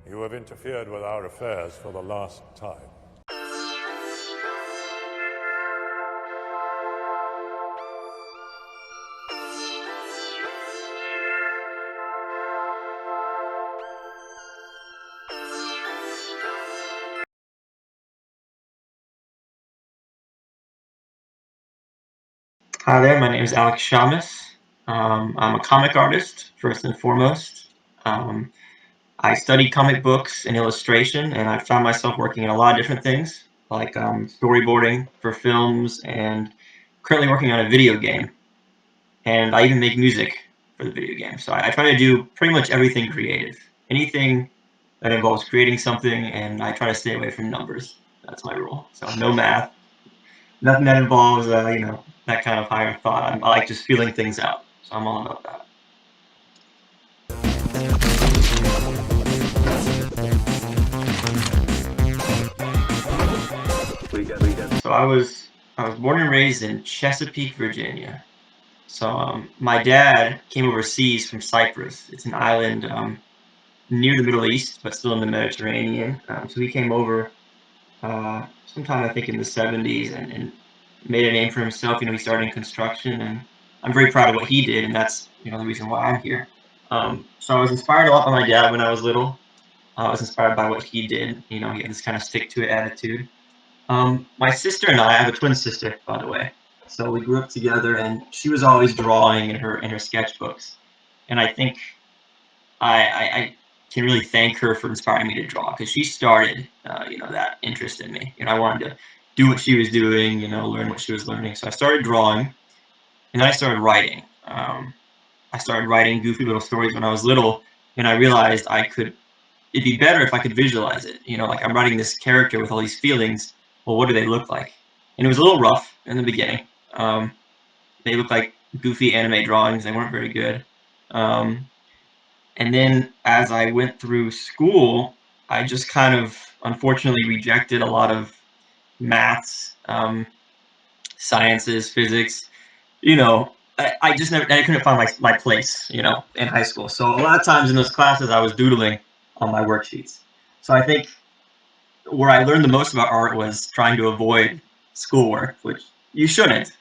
You have interfered with our affairs for the last time. Hi there, my name is Shammas. I'm a comic artist, first and foremost. Um, I studied comic books and illustration, and I found myself working in a lot of different things, like storyboarding for films, and currently working on a video game. And I even make music for the video game. So I try to do pretty much everything creative. Anything that involves creating something, and I try to stay away from numbers. That's my rule. So no math, nothing that involves that kind of higher thought. I like just feeling things out, so I'm all about that. So I was born and raised in Chesapeake, Virginia. So my dad came overseas from Cyprus. It's an island near the Middle East, but still in the Mediterranean. So he came over sometime I think in the 70s and made a name for himself. He started in construction, and I'm very proud of what he did, and that's the reason why I'm here. So I was inspired a lot by my dad when I was little. I was inspired by what he did. He had this kind of stick to it attitude. My sister and I have a twin sister, by the way. So we grew up together, and she was always drawing in her sketchbooks. And I think I can really thank her for inspiring me to draw because she started, that interest in me. I wanted to do what she was doing, learn what she was learning. So I started drawing, and then I started writing. I started writing goofy little stories when I was little, and I realized it'd be better if I could visualize it. Like I'm writing this character with all these feelings. Well, what do they look like? And it was a little rough in the beginning. They looked like goofy anime drawings. They weren't very good. Um, and then as I went through school, I just kind of unfortunately rejected a lot of maths, sciences, physics. I just never, I couldn't find my place, in high school. So a lot of times in those classes, I was doodling on my worksheets. So I think where I learned the most about art was trying to avoid schoolwork, which you shouldn't,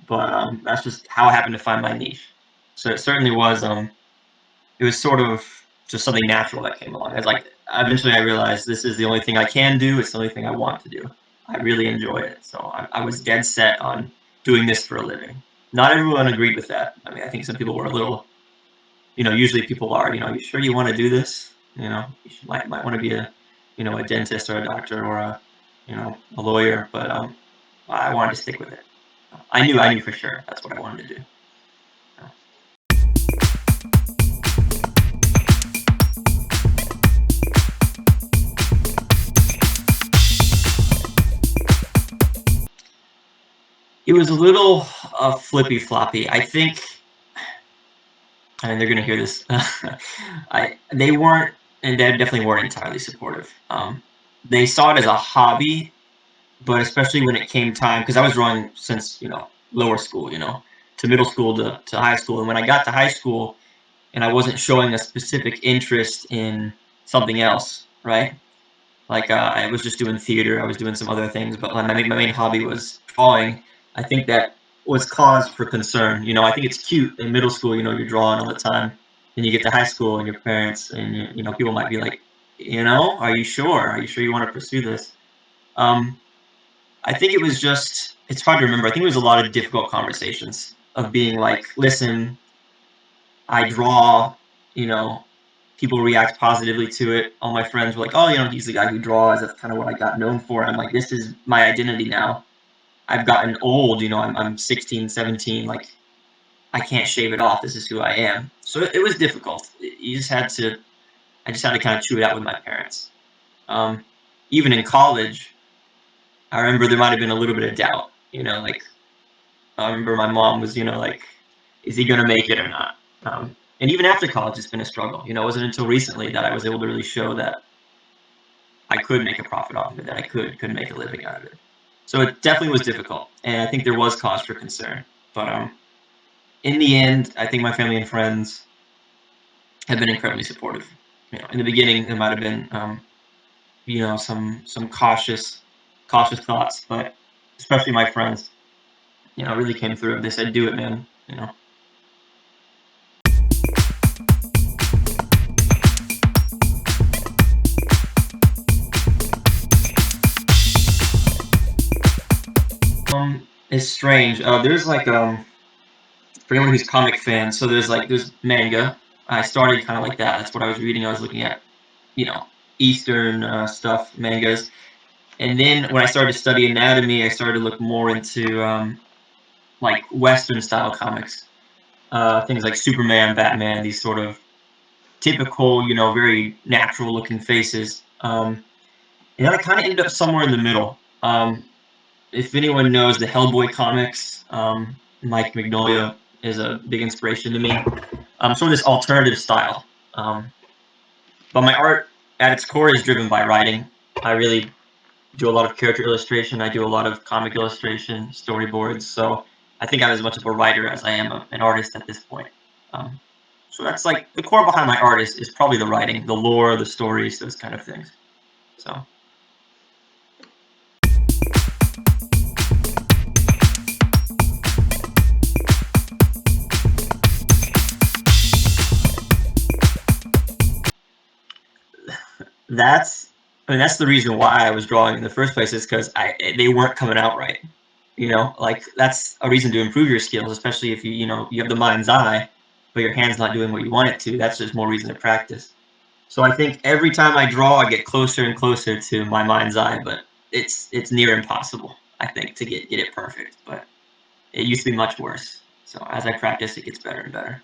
but that's just how I happened to find my niche. So it certainly was. It was sort of just something natural that came along. It's like eventually I realized this is the only thing I can do. It's the only thing I want to do. I really enjoy it, so I was dead set on doing this for a living. Not everyone agreed with that. I mean, I think some people were a little, usually people are, you sure you want to do this? You might want to be a dentist or a doctor or a lawyer, but I wanted to stick with it. I knew for sure that's what I wanted to do. It was a little flippy floppy. I mean, they're gonna hear this. They weren't, and they definitely weren't entirely supportive. They saw it as a hobby, but especially when it came time, because I was drawing since lower school, to middle school to high school, and when I got to high school, and I wasn't showing a specific interest in something else, right? Like I was just doing theater, I was doing some other things, but my main hobby was drawing. I think that was cause for concern. I think it's cute in middle school. You're drawing all the time, and you get to high school, and your parents and people might be like, are you sure? Are you sure you want to pursue this? Um, I think it was just. It's hard to remember. I think it was a lot of difficult conversations of being like, listen, I draw, you know, people react positively to it. All my friends were like, oh, he's the guy who draws. That's kind of what I got known for. I'm like, this is my identity now. I've gotten old, I'm 16, 17. Like, I can't shave it off. This is who I am. So it was difficult. I just had to kind of chew it out with my parents. Um, Even in college, I remember there might have been a little bit of doubt, like, I remember my mom was, like, is he going to make it or not? And even after college, it's been a struggle. It wasn't until recently that I was able to really show that I could make a profit off of it, that I could make a living out of it. So it definitely was difficult, and I think there was cause for concern. But in the end, I think my family and friends have been incredibly supportive. in the beginning there might have been some cautious thoughts, but especially my friends, really came through. They said, "Do it, man." It's strange. There's like for anyone who's comic fan, so there's manga. I started kind of like that. That's what I was reading. I was looking at you know Eastern stuff, mangas, and then when I started to study anatomy, I started to look more into like Western style comics, things like Superman, Batman, these sort of typical, very natural looking faces. And then I kind of ended up somewhere in the middle. If anyone knows the Hellboy comics, Mike Mignola is a big inspiration to me. Sort of this alternative style. Um, but my art at its core is driven by writing. I really do a lot of character illustration. I do a lot of comic illustration, storyboards. So I think I'm as much of a writer as I am an artist at this point. Um, so that's like the core behind my art is probably the writing, the lore, the stories, those kind of things. So that's that's the reason why I was drawing in the first place is because they weren't coming out right. Like that's a reason to improve your skills, especially if you have the mind's eye, but your hand's not doing what you want it to. That's just more reason to practice. So I think every time I draw, I get closer and closer to my mind's eye, but it's near impossible. I think to get it perfect, but it used to be much worse. So as I practice, it gets better and better.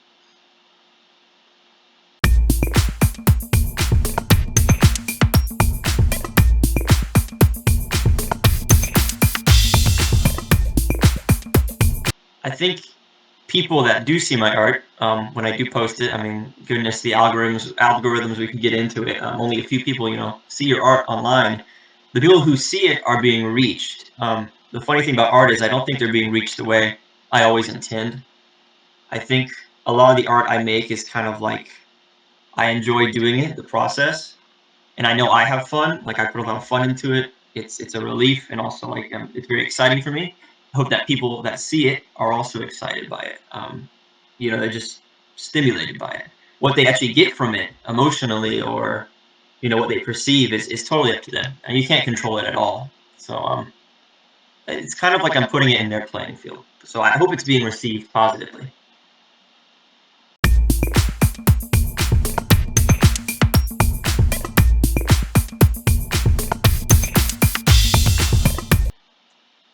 I think people that do see my art, when I do post it, I mean, goodness, the algorithms, we could get into it. Only a few people, see your art online. The people who see it are being reached. The funny thing about art is I don't think they're being reached the way I always intend. I think a lot of the art I make is kind of like I enjoy doing it, the process, and I know I have fun. Like I put a lot of fun into it. It's a relief, and also like it's very exciting for me. I hope that people that see it are also excited by it. They're just stimulated by it. What they actually get from it emotionally, or what they perceive is totally up to them, and you can't control it at all. So it's kind of like I'm putting it in their playing field. So I hope it's being received positively.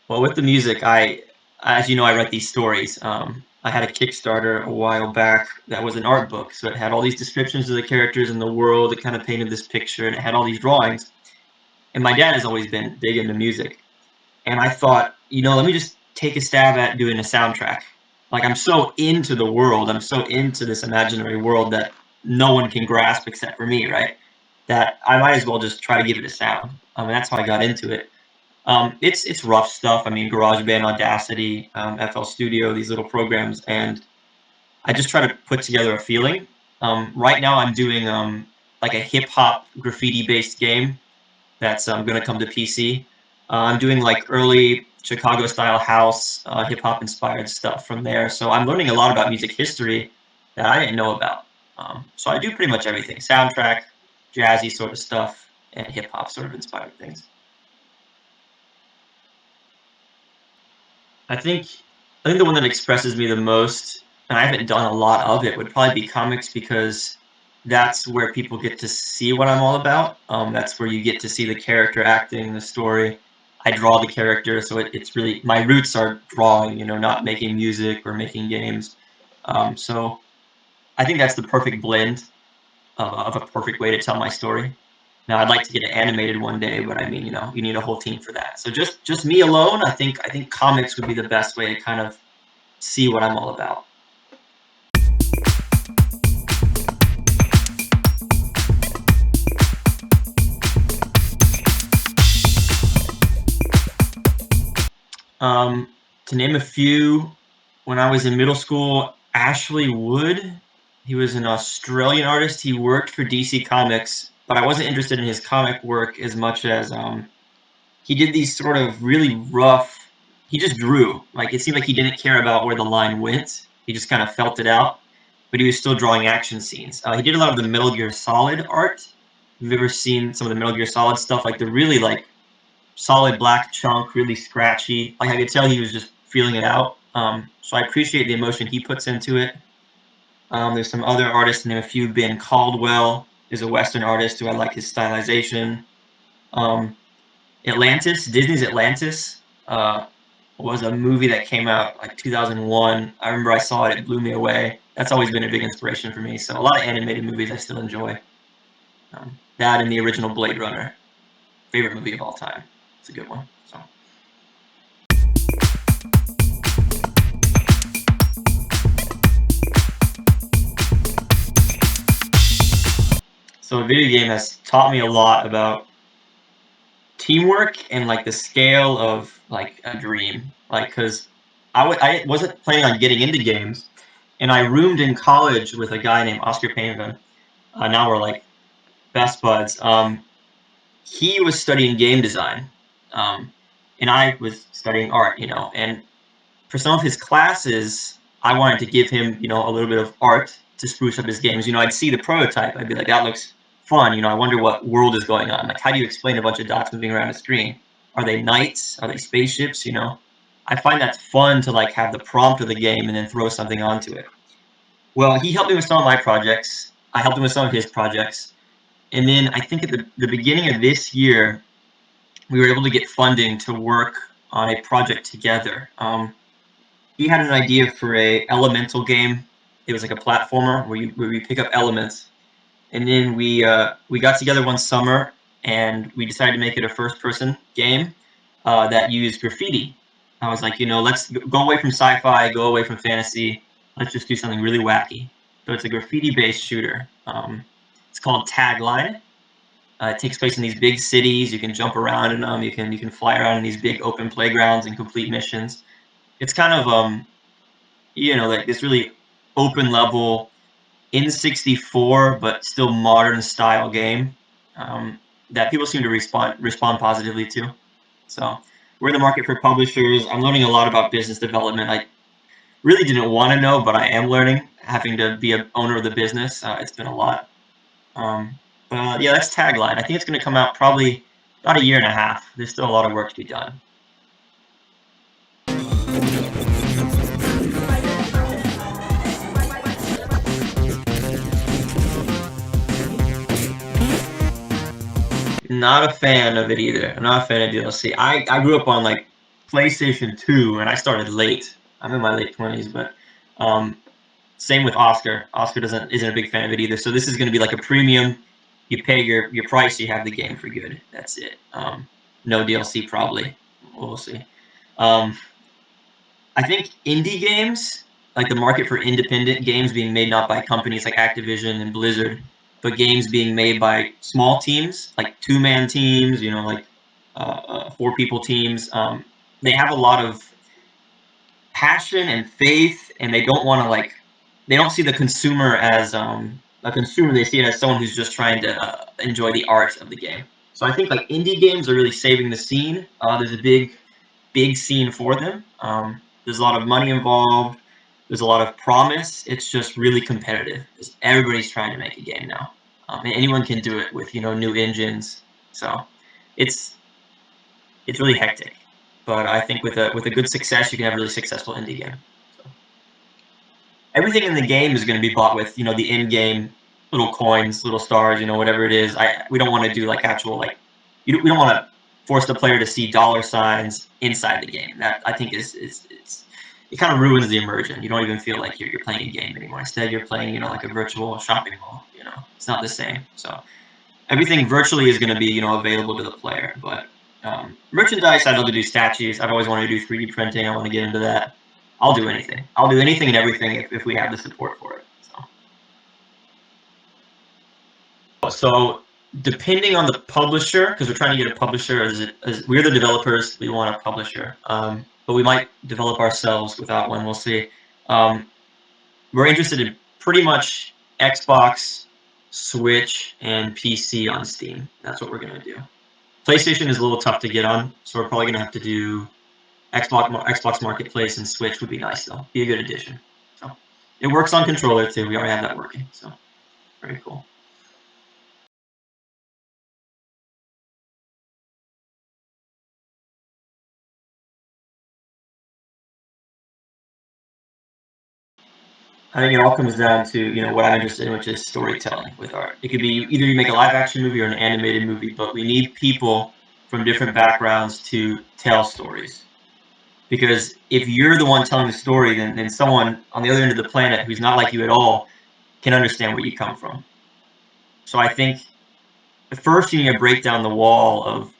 Well, with the music, as you know, I write these stories. I had a Kickstarter a while back that was an art book, so it had all these descriptions of the characters in the world. It kind of painted this picture, and it had all these drawings. And my dad has always been big into music, and I thought, let me just take a stab at doing a soundtrack. Like I'm so into the world, I'm so into this imaginary world that no one can grasp except for me, right? That I might as well just try to give it a sound. And that's how I got into it. It's rough stuff. I mean, GarageBand, Audacity, FL Studio, these little programs, and I just try to put together a feeling. Right now, I'm doing like a hip hop graffiti based game that's going to come to PC. I'm doing like early Chicago style house, hip hop inspired stuff from there. So I'm learning a lot about music history that I didn't know about. So I do pretty much everything: soundtrack, jazzy sort of stuff, and hip hop sort of inspired things. I think I think the one that expresses me the most, and I haven't done a lot of it, would probably be comics because that's where people get to see what I'm all about. That's where you get to see the character acting, the story. I draw the character, so it's really my roots are drawing, not making music or making games. So I think that's the perfect blend of a perfect way to tell my story. Now I'd like to get it animated one day, but I mean, you need a whole team for that. So just me alone, I think comics would be the best way to kind of see what I'm all about. To name a few, when I was in middle school, Ashley Wood He was an Australian artist. He worked for DC Comics, but I wasn't interested in his comic work as much as he did these sort of really rough. He just drew. Like, it seemed like he didn't care about where the line went. He just kind of felt it out, but he was still drawing action scenes. He did a lot of the Metal Gear Solid art. If you've ever seen some of the Metal Gear Solid stuff, like the really like solid black chunk, really scratchy. Like, I could tell he was just feeling it out. So I appreciate the emotion he puts into it. There's some other artists, name a few. Ben Caldwell is a Western artist who I like his stylization. Atlantis, Disney's Atlantis, was a movie that came out like 2001. I remember I saw it; it blew me away. That's always been a big inspiration for me. So a lot of animated movies I still enjoy. That and the original Blade Runner, favorite movie of all time. It's a good one. So a video game has taught me a lot about teamwork and like the scale of like a dream. Like, because I wasn't planning on getting into games, and I roomed in college with a guy named Oscar Painven. Now we're like best buds. He was studying game design, and I was studying art. And for some of his classes, I wanted to give him, a little bit of art to spruce up his games. I'd see the prototype. I'd be like, that looks fun. I wonder what world is going on. Like, how do you explain a bunch of dots moving around a screen? Are they knights? Are they spaceships? I find that's fun to like have the prompt of the game and then throw something onto it. Well, he helped me with some of my projects. I helped him with some of his projects. And then I think at the beginning of this year, we were able to get funding to work on a project together. He had an idea for a elemental game. It was like a platformer where we pick up elements, and then we got together one summer and we decided to make it a first-person game that used graffiti. I was like, let's go away from sci-fi, go away from fantasy. Let's just do something really wacky. So it's a graffiti-based shooter. It's called Tagline. It takes place in these big cities. You can jump around in them. You can fly around in these big open playgrounds and complete missions. It's kind of like this really open level N64 but still modern style game that people seem to respond positively to. So we're in the market for publishers. I'm learning a lot about business development. I really didn't want to know, but I am learning, having to be an owner of the business. It's been a lot. But yeah, that's Tagline. I think it's going to come out probably about a year and a half. There's still a lot of work to be done. Not a fan of it either. I'm not a fan of DLC. I grew up on like PlayStation 2 and I started late. I'm in my late 20s, but same with Oscar. Oscar isn't a big fan of it either. So this is going to be like a premium. You pay your price, you have the game for good. That's it. No DLC probably. We'll see. I think indie games, like the market for independent games being made not by companies like Activision and Blizzard, but games being made by small teams, like two-man teams, like four-people teams. They have a lot of passion and faith, and they don't want to they don't see the consumer as a consumer. They see it as someone who's just trying to enjoy the art of the game. So I think like indie games are really saving the scene. There's a big scene for them. There's a lot of money involved. There's a lot of promise. It's just really competitive. Everybody's trying to make a game now, and anyone can do it with new engines. So it's really hectic. But I think with a good success, you can have a really successful indie game. So everything in the game is going to be bought with the in-game little coins, little stars, whatever it is. We don't want to do like actual we don't want to force the player to see dollar signs inside the game. That I think is it kind of ruins the immersion. You don't even feel like you're playing a game anymore. Instead, you're playing like a virtual shopping mall. It's not the same. So everything virtually is going to be available to the player. But merchandise, I'd love to do statues. I've always wanted to do 3D printing. I want to get into that. I'll do anything. I'll do anything and everything if we have the support for it. So depending on the publisher, because we're trying to get a publisher, as we're the developers, we want a publisher. But we might develop ourselves without one. We'll see. We're interested in pretty much Xbox, Switch, and PC on Steam. That's what we're gonna do. PlayStation is a little tough to get on, so we're probably gonna have to do Xbox Marketplace, and Switch would be nice though. Be a good addition. So it works on controller too. We already have that working. So very cool. I think it all comes down to what I'm interested in, which is storytelling with art. It could be either you make a live action movie or an animated movie, but we need people from different backgrounds to tell stories. Because if you're the one telling the story, then someone on the other end of the planet who's not like you at all can understand where you come from. So I think first you need to break down the wall of,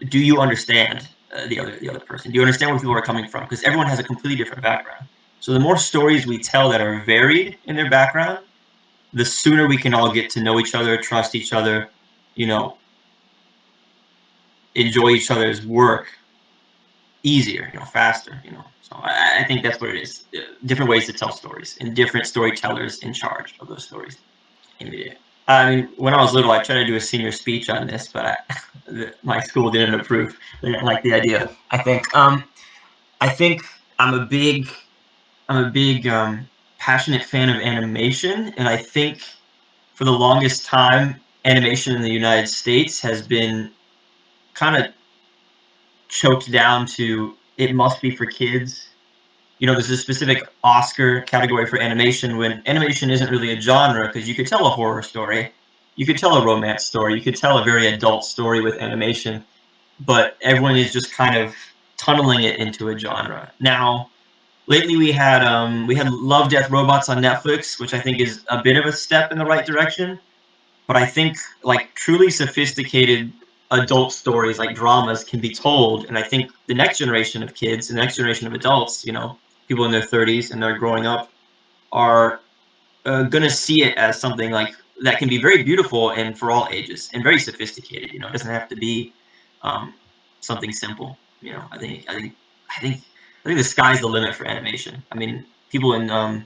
do you understand the other person? Do you understand where people are coming from? Because everyone has a completely different background. So the more stories we tell that are varied in their background, the sooner we can all get to know each other, trust each other, enjoy each other's work easier, faster. So I think that's what it is. Different ways to tell stories and different storytellers in charge of those stories. I mean, when I was little, I tried to do a senior speech on this, but my school didn't approve. They didn't like the idea. I think I'm a big passionate fan of animation, and I think for the longest time, animation in the United States has been kind of choked down to it must be for kids. There's a specific Oscar category for animation when animation isn't really a genre, because you could tell a horror story, you could tell a romance story, you could tell a very adult story with animation, but everyone is just kind of tunneling it into a genre. Now, lately we had Love, Death, Robots on Netflix, which I think is a bit of a step in the right direction. But I think like truly sophisticated adult stories like dramas can be told, and I think the next generation of kids, the next generation of adults, people in their 30s and they're growing up, are gonna see it as something like that can be very beautiful and for all ages and very sophisticated. It doesn't have to be something simple. I think the sky's the limit for animation. I mean, people in the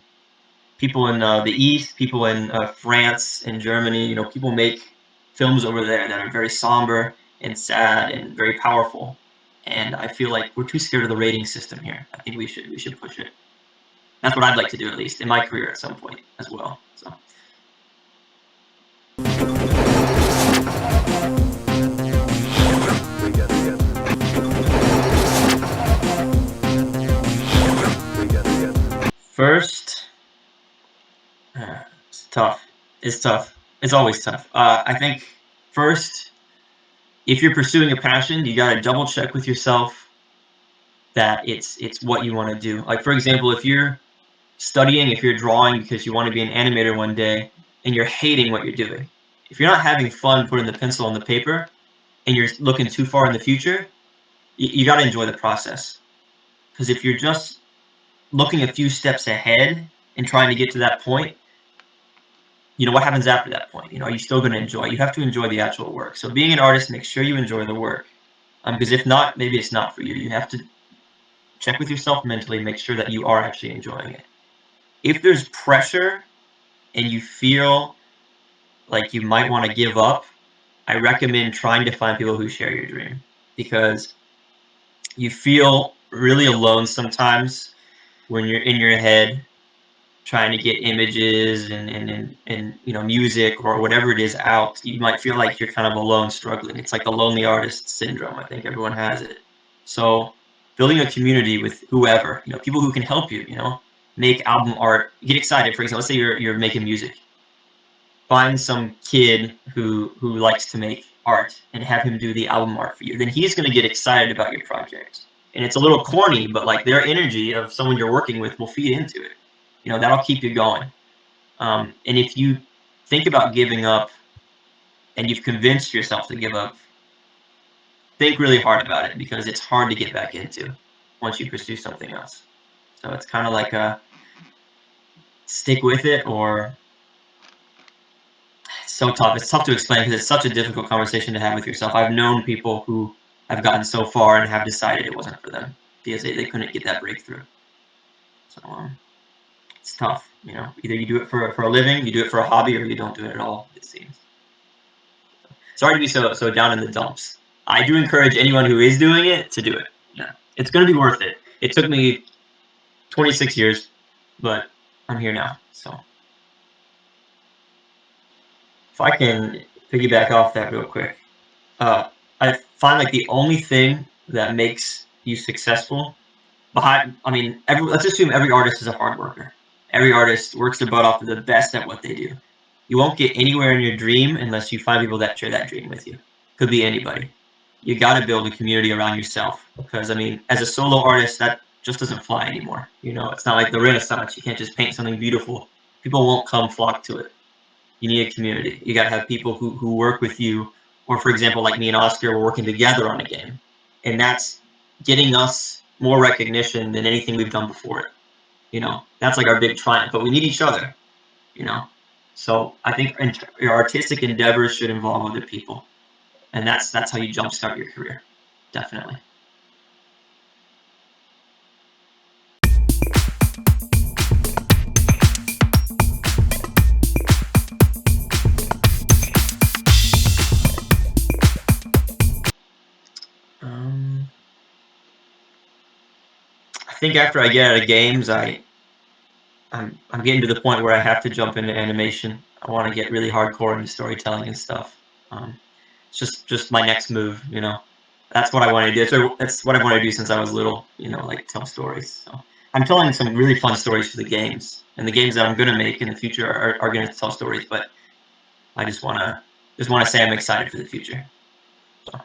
East, people in France and Germany, people make films over there that are very somber and sad and very powerful. And I feel like we're too scared of the rating system here. I think we should push it. That's what I'd like to do, at least in my career at some point as well. So. First, it's tough. It's tough. It's always tough. I think first, if you're pursuing a passion, you got to double check with yourself that it's what you want to do. Like, for example, if you're studying, if you're drawing because you want to be an animator one day and you're hating what you're doing, if you're not having fun putting the pencil on the paper and you're looking too far in the future, you got to enjoy the process. Because if you're just looking a few steps ahead and trying to get to that point, what happens after that point? Are you still going to enjoy? You have to enjoy the actual work. So being an artist, make sure you enjoy the work. Because if not, maybe it's not for you. You have to check with yourself mentally, make sure that you are actually enjoying it. If there's pressure and you feel like you might want to give up, I recommend trying to find people who share your dream, because you feel really alone sometimes when you're in your head trying to get images and music or whatever it is out. You might feel like you're kind of alone struggling. It's like the lonely artist syndrome. I think everyone has it. So building a community with whoever, people who can help you, make album art, get excited. For example, let's say you're making music. Find some kid who likes to make art and have him do the album art for you. Then he's going to get excited about your project. And it's a little corny, but like their energy of someone you're working with will feed into it. That'll keep you going. And if you think about giving up and you've convinced yourself to give up, think really hard about it, because it's hard to get back into once you pursue something else. So it's kind of like a stick with it, or it's so tough. It's tough to explain because it's such a difficult conversation to have with yourself. I've known people who have gotten so far and have decided it wasn't for them because they couldn't get that breakthrough. So it's tough. Either you do it for a living, you do it for a hobby, or you don't do it at all, it seems. Sorry to be so down in the dumps. I do encourage anyone who is doing it to do it. Yeah, it's going to be worth it. It took me 26 years, but I'm here now. So if I can piggyback off that real quick, I find like the only thing that makes you successful let's assume every artist is a hard worker. Every artist works their butt off to the best at what they do. You won't get anywhere in your dream unless you find people that share that dream with you. Could be anybody. You got to build a community around yourself because as a solo artist, that just doesn't fly anymore. It's not like the Renaissance. You can't just paint something beautiful. People won't come flock to it. You need a community. You got to have people who work with you, or for example, like me and Oscar, we're working together on a game, and that's getting us more recognition than anything we've done before it. That's like our big triumph. But we need each other. So I think your artistic endeavors should involve other people, and that's how you jumpstart your career. Definitely. I think after I get out of games, I'm getting to the point where I have to jump into animation. I want to get really hardcore into storytelling and stuff. It's just my next move. That's what I want to do. So that's what I want to do since I was little. Like tell stories. So I'm telling some really fun stories for the games, and the games that I'm going to make in the future are going to tell stories. But I just want to say I'm excited for the future. So,